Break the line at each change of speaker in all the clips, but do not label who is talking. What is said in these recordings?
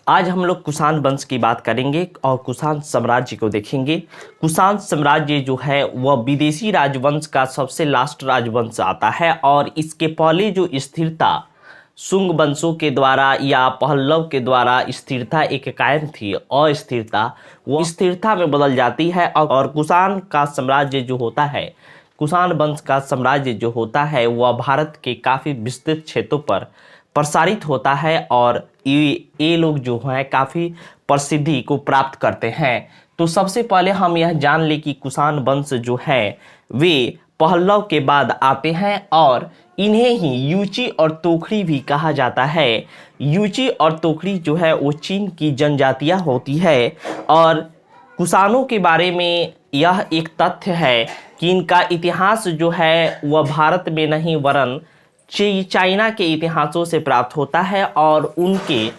आज हम लोग कुषाण वंश की बात करेंगे और कुषाण साम्राज्य को देखेंगे। कुषाण साम्राज्य जो है वह विदेशी राजवंश का सबसे लास्ट राजवंश आता है और इसके पहले जो स्थिरता शुंग वंशों के द्वारा या पहल्लव के द्वारा स्थिरता एक कायम थी, अस्थिरता वो स्थिरता में बदल जाती है और कुषाण का साम्राज्य जो होता है, कुषाण वंश का साम्राज्य जो होता है वह भारत के काफ़ी विस्तृत क्षेत्रों पर प्रसारित होता है और ये लोग जो हैं काफ़ी प्रसिद्धि को प्राप्त करते हैं। तो सबसे पहले हम यह जान लें कि कुषाण वंश जो है वे पहल्लव के बाद आते हैं और इन्हें ही यूची और तोखड़ी भी कहा जाता है। यूची और तोखड़ी जो है वो चीन की जनजातियां होती है और कुषाणों के बारे में यह एक तथ्य है कि इनका इतिहास जो है वह भारत में नहीं वरन चाइना के इतिहासों से प्राप्त होता है और उनके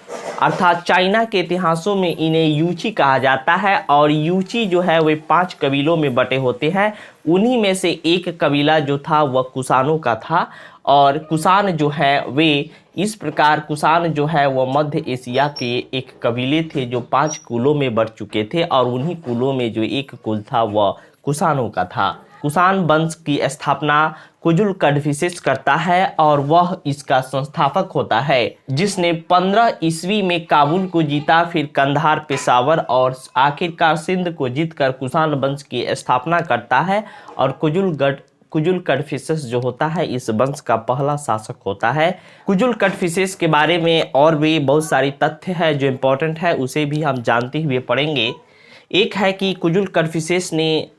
अर्थात चाइना के इतिहासों में इन्हें यूची कहा जाता है और यूची जो है वे 5 कबीलों में बटे होते हैं। उन्हीं में से एक कबीला जो था वह कुषाणों का था और कुषाण जो है वे इस प्रकार कुषाण जो है वह मध्य एशिया के एक कबीले थे जो 5 कुलों में बढ़ चुके थे और उन्हीं कुलों में जो एक कुल था वह कुषाणों का था। कुषाण वंश की स्थापना कुजुल कड़फिसेस करता है और वह इसका संस्थापक होता है जिसने 15 ईस्वी में काबुल को जीता, फिर कंधार, पेशावर और आखिरकार सिंध को जीतकर कुषाण वंश की स्थापना करता है और कुजुल कड़फिसेस जो होता है इस वंश का पहला शासक होता है। कुजुल कड़फिसेस के बारे में और भी बहुत सारी तथ्य है जो इम्पोर्टेंट है, उसे भी हम जानते हुए पढ़ेंगे। एक है कि कुजुल कड़फिसेस ने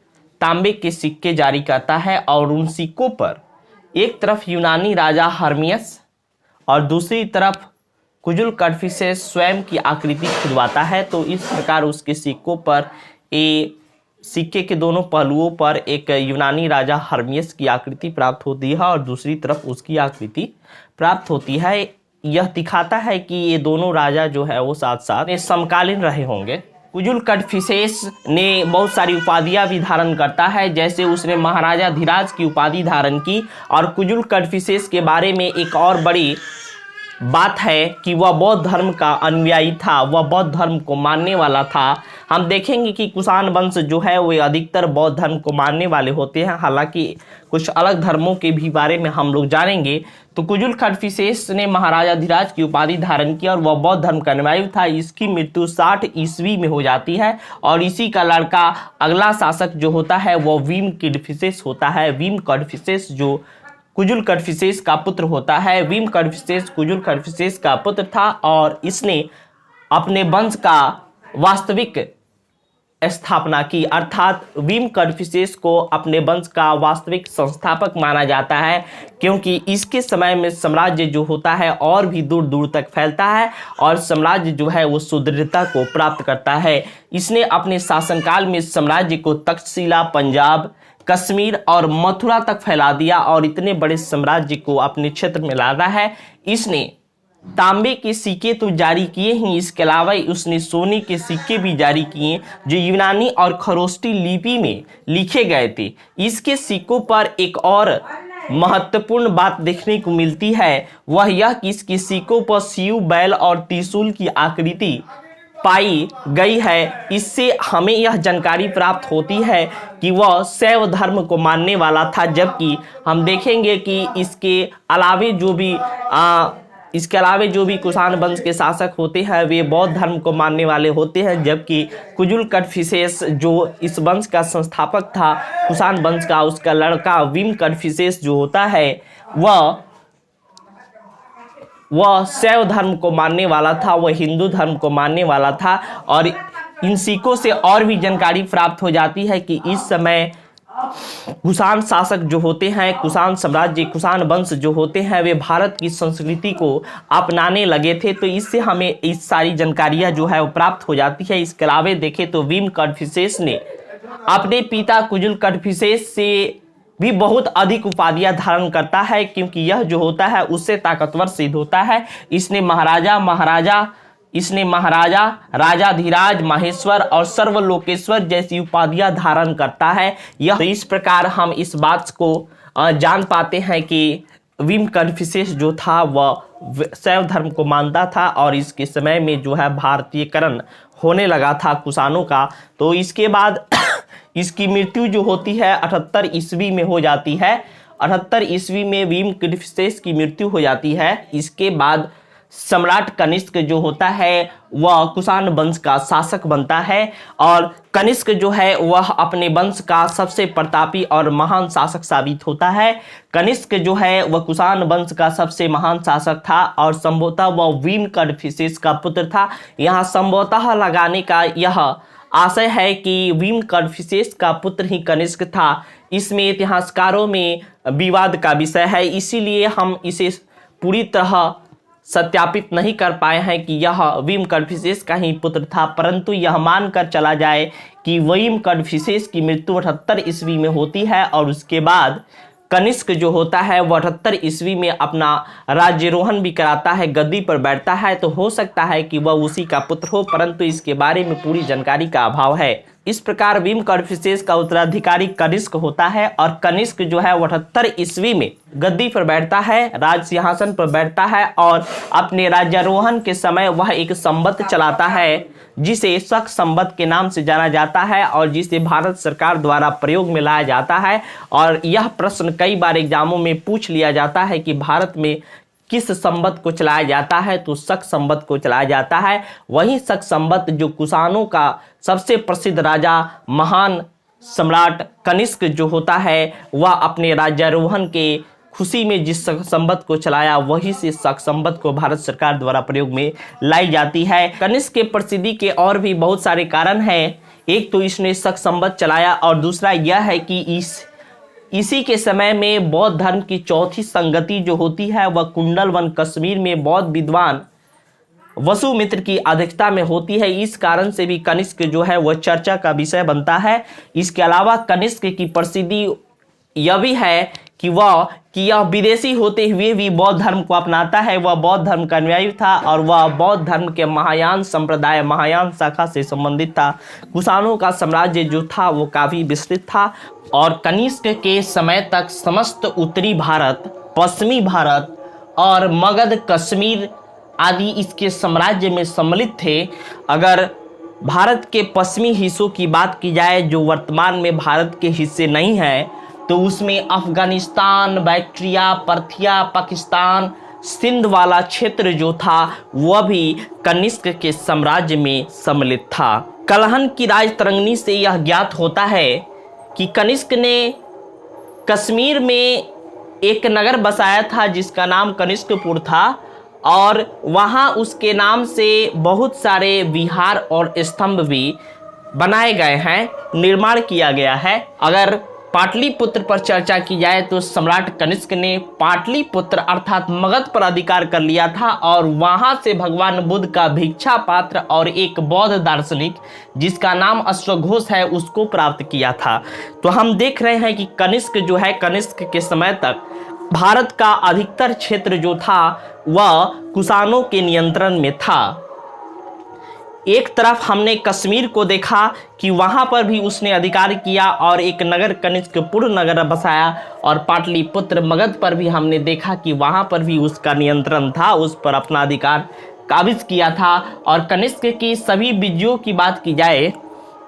तांबे के सिक्के जारी करता है और उन सिक्कों पर एक तरफ यूनानी राजा हर्मियस और दूसरी तरफ कुजुल कड़फिसेस स्वयं की आकृति खुदवाता है। तो इस प्रकार उसके सिक्कों पर सिक्के के दोनों पहलुओं पर एक यूनानी राजा हर्मियस की आकृति प्राप्त होती है और दूसरी तरफ उसकी आकृति प्राप्त होती है। यह दिखाता है कि ये दोनों राजा जो है वो साथ साथ समकालीन रहे होंगे। कुजुल कड़फिसेस ने बहुत सारी उपाधियां भी धारण करता है, जैसे उसने महाराजा धीराज की उपाधि धारण की। और कुजुल कड़फिसेस के बारे में एक और बड़ी बात है कि वह बौद्ध धर्म का अनुयायी था, वह बौद्ध धर्म को मानने वाला था। हम देखेंगे कि कुषाण वंश जो है वे अधिकतर बौद्ध धर्म को मानने वाले होते हैं, हालांकि कुछ अलग धर्मों के भी बारे में हम लोग जानेंगे। तो कुजुल कड़फिसेस ने महाराजा धीराज की उपाधि धारण की और वह बौद्ध धर्म का अनुयायी था। इसकी मृत्यु 60 ईस्वी में हो जाती है और इसी का लड़का अगला शासक जो होता है वह वीम कड़फिसेस होता है। वीम कड़फिसेस जो कुजुल कड़फिसेस का पुत्र होता है। वीम कड़फिसेस कुजुल कड़फिसेस का पुत्र था और इसने अपने वंश का वास्तविक स्थापना की, अर्थात वीम कड़फिसेस को अपने वंश का वास्तविक संस्थापक माना जाता है क्योंकि इसके समय में साम्राज्य जो होता है और भी दूर दूर तक फैलता है और साम्राज्य जो है वो सुदृढ़ता को प्राप्त करता है। इसने अपने शासनकाल में साम्राज्य को तक्षशिला, पंजाब, कश्मीर और मथुरा तक फैला दिया और इतने बड़े साम्राज्य को अपने क्षेत्र में लादा है। इसने तांबे के सिक्के तो जारी किए ही, इसके अलावा उसने सोने के सिक्के भी जारी किए जो यूनानी और खरोष्टी लिपि में लिखे गए थे। इसके सिक्कों पर एक और महत्वपूर्ण बात देखने को मिलती है, वह यह कि इसके सिक्कों पर शिव, बैल और त्रिशूल की आकृति पाई गई है। इससे हमें यह जानकारी प्राप्त होती है कि वह शैव धर्म को मानने वाला था, जबकि हम देखेंगे कि इसके अलावे जो भी कुषाण वंश के शासक होते हैं वे बौद्ध धर्म को मानने वाले होते हैं, जबकि कुजुल कड़फिसेस जो इस वंश का संस्थापक था कुषाण वंश का, उसका लड़का वीम कड़फिसेस जो होता है वह शैव धर्म को मानने वाला था, वह हिंदू धर्म को मानने वाला था। और इन सिक्कों से और भी जानकारी प्राप्त हो जाती है कि इस समय कुषाण शासक जो होते हैं, कुषाण साम्राज्य, कुषाण वंश जो होते हैं वे भारत की संस्कृति को अपनाने लगे थे। तो इससे हमें इस सारी जानकारियां जो है वो प्राप्त हो जाती है। इसके अलावे देखें तो वीम कड़फिसेस ने अपने पिता कुजुल कड़फिसेस से भी बहुत अधिक उपाधियां धारण करता है क्योंकि यह जो होता है उससे ताकतवर सिद्ध होता है। इसने महाराजा, राजा धीराज, माहेश्वर और सर्वलोकेश्वर जैसी उपाधियां धारण करता है। यह तो इस प्रकार हम इस बात को जान पाते हैं कि भीम कन्फ्यूशियस जो था वह शैव धर्म को मानता था और इसके समय में जो है भारतीयकरण होने लगा था कुषाणों का। तो इसके बाद इसकी मृत्यु जो होती है 78 ईस्वी में हो जाती है। 78 ईस्वी में भीम कन्फ्यूशियस की मृत्यु हो जाती है। इसके बाद सम्राट कनिष्क जो होता है वह कुषाण वंश का शासक बनता है और कनिष्क जो है वह अपने वंश का सबसे प्रतापी और महान शासक साबित होता है। कनिष्क जो है वह कुषाण वंश का सबसे महान शासक था और संभवतः वह भीम कन्फ्यूशियस का पुत्र था। यहाँ संभवतः लगाने का यह आशय है कि भीम कन्फ्यूशियस का पुत्र ही कनिष्क था। इसमें इतिहासकारों में विवाद का विषय है, इसीलिए हम इसे पूरी तरह सत्यापित नहीं कर पाए हैं कि यह भीम कन्फ्यूशियस का ही पुत्र था, परंतु यह मानकर चला जाए कि भीम कन्फ्यूशियस की मृत्यु 78 ईस्वी में होती है और उसके बाद कनिष्क जो होता है वह 78 ईस्वी में अपना राज्यारोहण भी कराता है, गद्दी पर बैठता है। तो हो सकता है कि वह उसी का पुत्र हो, परंतु इसके बारे में पूरी जानकारी का अभाव है। इस प्रकार भीम कन्फ्यूशियस का उत्तराधिकारी कनिष्क होता है और कनिष्क जो है 78 ईस्वी में गद्दी पर बैठता है, राज सिंहासन पर बैठता है और अपने राज्यारोहण के समय वह एक संवत चलाता है जिसे शक संवत के नाम से जाना जाता है और जिसे भारत सरकार द्वारा प्रयोग में लाया जाता है। और यह प्रश्न कई बार एग्जामों में पूछ लिया जाता है कि भारत में किस संवत को चलाया जाता है, तो शक संवत को चलाया जाता है। वही शक संवत जो कुषाणों का सबसे प्रसिद्ध राजा महान सम्राट कनिष्क जो होता है वह अपने राज्यारोहण के खुशी में जिस संवत को चलाया वही से शक संवत को भारत सरकार द्वारा प्रयोग में लाई जाती है। कनिष्क के प्रसिद्धि के और भी बहुत सारे कारण हैं। एक तो इसने शक संवत चलाया और दूसरा यह है कि इसी के समय में बौद्ध धर्म की चौथी संगति जो होती है वह कुंडलवन कश्मीर में बौद्ध विद्वान वसुमित्र की अध्यक्षता में होती है। इस कारण से भी कनिष्क जो है वह चर्चा का विषय बनता है। इसके अलावा कनिष्क की प्रसिद्धि यह भी है कि यह विदेशी होते हुए भी बौद्ध धर्म को अपनाता है। वह बौद्ध धर्म का अनुयायी था और वह बौद्ध धर्म के महायान संप्रदाय महायान शाखा से संबंधित था। कुषाणों का साम्राज्य जो था वो काफी विस्तृत था और कनिष्क के समय तक समस्त उत्तरी भारत, पश्चिमी भारत और मगध कश्मीर आदि इसके साम्राज्य में सम्मिलित थे। अगर भारत के पश्चिमी हिस्सों की बात की जाए जो वर्तमान में भारत के हिस्से नहीं है, तो उसमें अफगानिस्तान, बैक्ट्रिया, पर्थिया, पाकिस्तान, सिंध वाला क्षेत्र जो था वह भी कनिष्क के साम्राज्य में सम्मिलित था। कलहन की राजतरंगिणी से यह ज्ञात होता है कि कनिष्क ने कश्मीर में एक नगर बसाया था जिसका नाम कनिष्कपुर था और वहाँ उसके नाम से बहुत सारे विहार और स्तंभ भी बनाए गए हैं, निर्माण किया गया है। अगर पाटलिपुत्र पर चर्चा की जाए तो सम्राट कनिष्क ने पाटलिपुत्र अर्थात मगध पर अधिकार कर लिया था और वहां से भगवान बुद्ध का भिक्षा पात्र और एक बौद्ध दार्शनिक जिसका नाम अश्वघोष है उसको प्राप्त किया था। तो हम देख रहे हैं कि कनिष्क जो है, कनिष्क के समय तक भारत का अधिकतर क्षेत्र जो था वह कुषाणों के नियंत्रण में था। एक तरफ हमने कश्मीर को देखा कि वहां पर भी उसने अधिकार किया और एक नगर कनिष्कपुर नगर बसाया और पाटलिपुत्र मगध पर भी हमने देखा कि वहां पर भी उसका नियंत्रण था, उस पर अपना अधिकार काबिज किया था। और कनिष्क की सभी विजयों की बात की जाए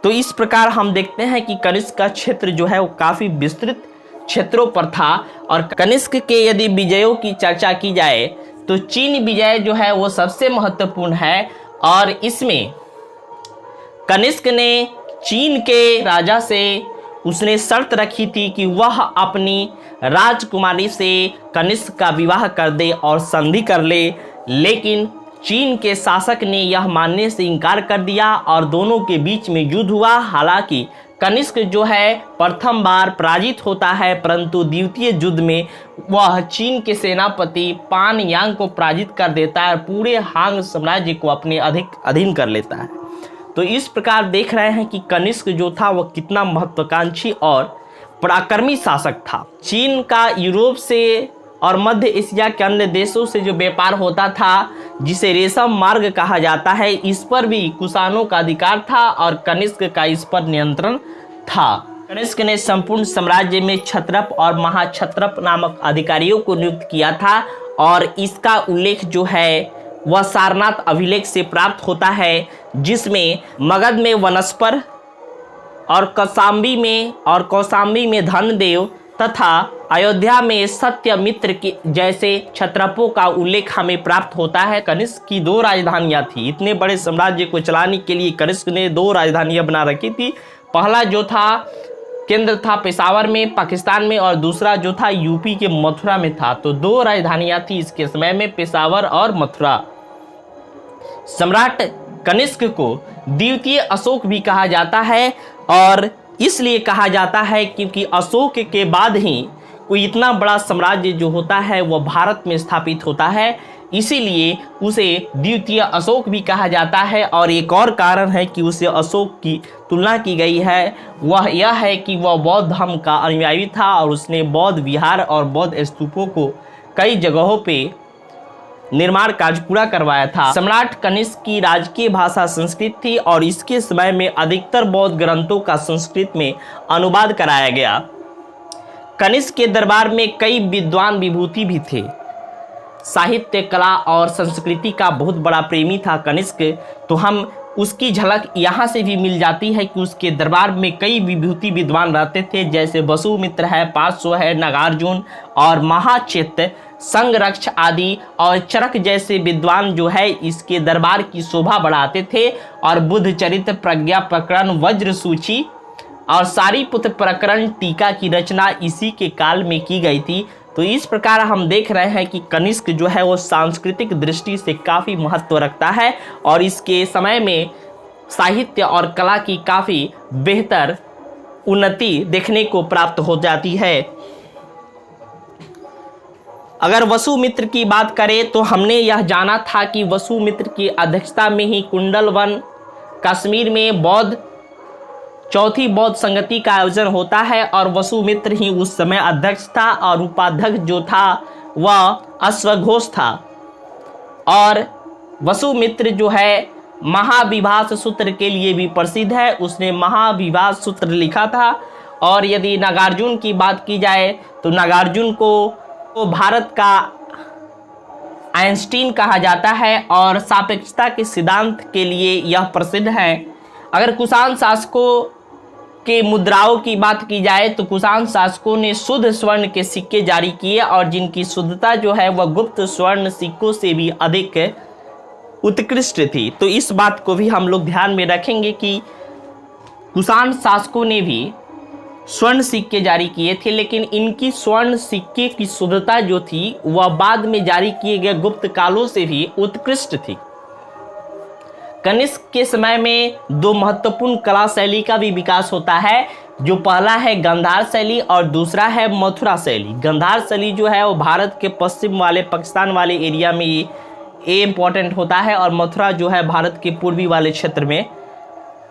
तो इस प्रकार हम देखते हैं कि कनिष्क का क्षेत्र जो है वो काफ़ी विस्तृत क्षेत्रों पर था। और कनिष्क के यदि विजयों की चर्चा की जाए तो चीन विजय जो है वो सबसे महत्वपूर्ण है और इसमें कनिष्क ने चीन के राजा से उसने शर्त रखी थी कि वह अपनी राजकुमारी से कनिष्क का विवाह कर दे और संधि कर ले, लेकिन चीन के शासक ने यह मानने से इनकार कर दिया और दोनों के बीच में युद्ध हुआ। हालांकि कनिष्क जो है प्रथम बार पराजित होता है, परंतु द्वितीय युद्ध में वह चीन के सेनापति पान यांग को पराजित कर देता है, पूरे हांग साम्राज्य को अपने अधीन कर लेता है। तो इस प्रकार देख रहे हैं कि कनिष्क जो था वह कितना महत्वाकांक्षी और पराक्रमी शासक था। चीन का यूरोप से और मध्य एशिया के अन्य देशों से जो व्यापार होता था जिसे रेशम मार्ग कहा जाता है, इस पर भी कुषाणों का अधिकार था और कनिष्क का इस पर नियंत्रण था। कनिष्क ने संपूर्ण साम्राज्य में क्षत्रप और महाक्षत्रप नामक अधिकारियों को नियुक्त किया था और इसका उल्लेख जो है वह सारनाथ अभिलेख से प्राप्त होता है, जिसमें मगध में वनस्पर और कौशाम्बी में धनदेव तथा अयोध्या में सत्यमित्र के जैसे क्षत्रपों का उल्लेख हमें प्राप्त होता है। कनिष्क की 2 राजधानियां थी। इतने बड़े साम्राज्य को चलाने के लिए कनिष्क ने 2 राजधानियां बना रखी थी। पहला जो था केंद्र था पेशावर में पाकिस्तान में, और दूसरा जो था यूपी के मथुरा में था। तो 2 राजधानियां थी इसके समय में, पेशावर और मथुरा। सम्राट कनिष्क को द्वितीय अशोक भी कहा जाता है, और इसलिए कहा जाता है क्योंकि अशोक के बाद ही कोई इतना बड़ा साम्राज्य जो होता है वह भारत में स्थापित होता है, इसीलिए उसे द्वितीय अशोक भी कहा जाता है। और एक और कारण है कि उसे अशोक की तुलना की गई है, वह यह है कि वह बौद्ध धर्म का अनुयायी था और उसने बौद्ध विहार और बौद्ध स्तूपों को कई जगहों पे निर्माण कार्य पूरा करवाया था। सम्राट कनिष्क की राजकीय भाषा संस्कृत थी और इसके समय में अधिकतर बौद्ध ग्रंथों का संस्कृत में अनुवाद कराया गया। कनिष्क के दरबार में कई विद्वान विभूति भी थे। साहित्य, कला और संस्कृति का बहुत बड़ा प्रेमी था कनिष्क। तो हम उसकी झलक यहाँ से भी मिल जाती है कि उसके दरबार में कई विभूति विद्वान रहते थे, जैसे वसुमित्र है, पार्श्व है, नागार्जुन और महाचेत, संगरक्ष आदि और चरक जैसे विद्वान जो है इसके दरबार की शोभा बढ़ाते थे। और बुद्ध चरित्र, प्रज्ञा प्रकरण, वज्र सूची और सारीपुत्र प्रकरण, टीका की रचना इसी के काल में की गई थी। तो इस प्रकार हम देख रहे हैं कि कनिष्क जो है वो सांस्कृतिक दृष्टि से काफ़ी महत्व रखता है और इसके समय में साहित्य और कला की काफ़ी बेहतर उन्नति देखने को प्राप्त हो जाती है। अगर वसुमित्र की बात करें तो हमने यह जाना था कि वसुमित्र की अध्यक्षता में ही कुंडल वन कश्मीर में चौथी बौद्ध संगति का आयोजन होता है और वसुमित्र ही उस समय अध्यक्ष था और उपाध्यक्ष जो था वह अश्वघोष था। और वसुमित्र जो है महाविभाष सूत्र के लिए भी प्रसिद्ध है, उसने महाविभाष सूत्र लिखा था। और यदि नागार्जुन की बात की जाए तो नागार्जुन को भारत का आइंस्टीन कहा जाता है और सापेक्षता के सिद्धांत के लिए यह प्रसिद्ध है। अगर कुषाण शासकों के मुद्राओं की बात की जाए तो कुषाण शासकों ने शुद्ध स्वर्ण के सिक्के जारी किए और जिनकी शुद्धता जो है वह गुप्त स्वर्ण सिक्कों से भी अधिक उत्कृष्ट थी। तो इस बात को भी हम लोग ध्यान में रखेंगे कि कुषाण शासकों ने भी स्वर्ण सिक्के जारी किए थे, लेकिन इनकी स्वर्ण सिक्के की शुद्धता जो थी वह बाद में जारी किए गए गुप्त कालों से भी उत्कृष्ट थी। कनिष्क के समय में 2 महत्वपूर्ण कला शैली का भी विकास होता है, जो पहला है गांधार शैली और दूसरा है मथुरा शैली। गांधार शैली जो है वो भारत के पश्चिम वाले पाकिस्तान वाले एरिया में ये इम्पोर्टेंट होता है और मथुरा जो है भारत के पूर्वी वाले क्षेत्र में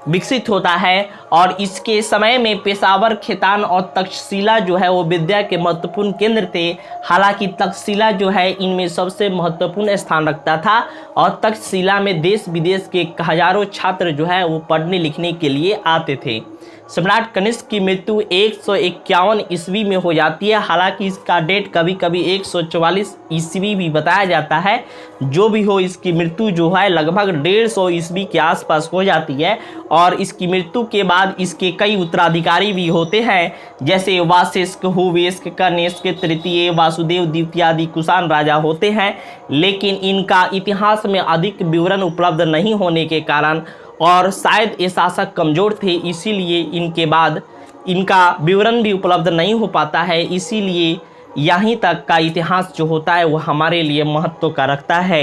विकसित होता है। और इसके समय में पेशावर, खेतान और तक्षशिला जो है वो विद्या के महत्वपूर्ण केंद्र थे। हालांकि तक्षशिला जो है इनमें सबसे महत्वपूर्ण स्थान रखता था और तक्षशिला में देश विदेश के हजारों छात्र जो है वो पढ़ने लिखने के लिए आते थे। सम्राट कनिष्क की मृत्यु 151 ईस्वी में हो जाती है। हालांकि इसका डेट कभी कभी 144 ईस्वी भी बताया जाता है। जो भी हो, इसकी मृत्यु जो है लगभग 150 ईस्वी के आसपास हो जाती है और इसकी मृत्यु के बाद इसके कई उत्तराधिकारी भी होते हैं, जैसे वाशिष्ठ, हुवेस्क, कनिष्क तृतीय, वासुदेव द्वितीय आदि कुषाण राजा होते हैं। लेकिन इनका इतिहास में अधिक विवरण उपलब्ध नहीं होने के कारण और शायद ये शासक कमज़ोर थे, इसीलिए इनके बाद इनका विवरण भी उपलब्ध नहीं हो पाता है। इसीलिए यहीं तक का इतिहास जो होता है वो हमारे लिए महत्व का रखता है।